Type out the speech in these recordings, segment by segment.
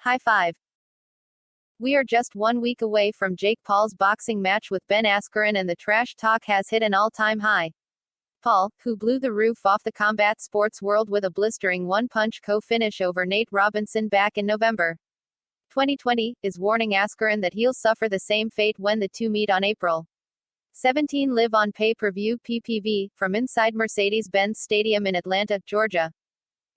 High five. We are just 1 week away from Jake Paul's boxing match with Ben Askren, and the trash talk has hit an all-time high. Paul, who blew the roof off the combat sports world with a blistering one-punch finish over Nate Robinson back in November 2020, is warning Askren that he'll suffer the same fate when the two meet on April 17 live on pay-per-view (PPV) from inside Mercedes-Benz Stadium in Atlanta, Georgia.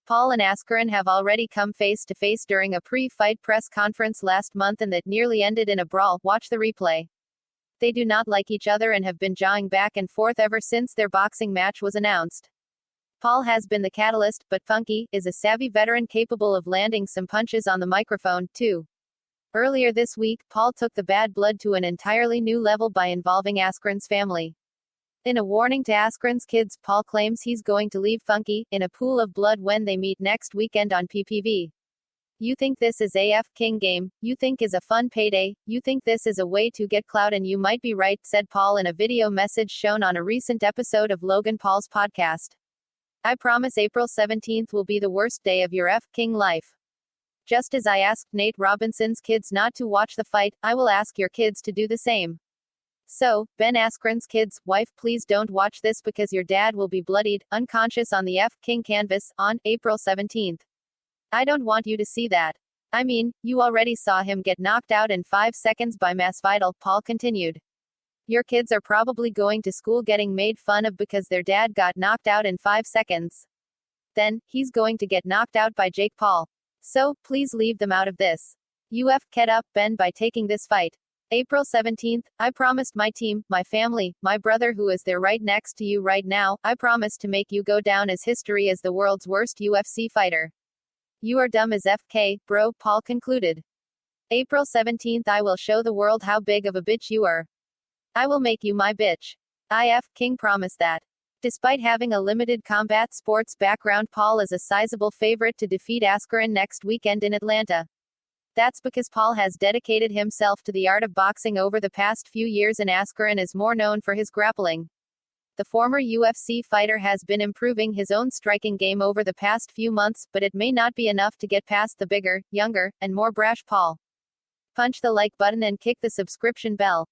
Paul and Askren have already come face-to-face during a pre-fight press conference last month, and that nearly ended in a brawl. Watch the replay. They do not like each other and have been jawing back and forth ever since their boxing match was announced. Paul has been the catalyst, but Funky is a savvy veteran capable of landing some punches on the microphone, too. Earlier this week, Paul took the bad blood to an entirely new level by involving Askren's family. In a warning to Askren's kids, Paul claims he's going to leave Funky in a pool of blood when they meet next weekend on PPV. You think this is AF King game, you think is a fun payday, you think this is a way to get clout, and you might be right, said Paul in a video message shown on a recent episode of Logan Paul's podcast. I promise April 17th will be the worst day of your F King life. Just as I asked Nate Robinson's kids not to watch the fight, I will ask your kids to do the same. So, Ben Askren's kids, wife, please don't watch this because your dad will be bloodied, unconscious on the F King canvas, on April 17th. I don't want you to see that. I mean, you already saw him get knocked out in 5 seconds by Masvidal, Paul continued. Your kids are probably going to school getting made fun of because their dad got knocked out in 5 seconds. Then, he's going to get knocked out by Jake Paul. So, please leave them out of this. UF get up, Ben, by taking this fight. April 17th, I promised my team, my family, my brother who is there right next to you right now, I promised to make you go down as history as the world's worst UFC fighter. You are dumb as FK, bro, Paul concluded. April 17th, I will show the world how big of a bitch you are. I will make you my bitch. IF King promised that. Despite having a limited combat sports background, Paul is a sizable favorite to defeat Askren next weekend in Atlanta. That's because Paul has dedicated himself to the art of boxing over the past few years, and Askren is more known for his grappling. The former UFC fighter has been improving his own striking game over the past few months, but it may not be enough to get past the bigger, younger, and more brash Paul. Punch the like button and kick the subscription bell.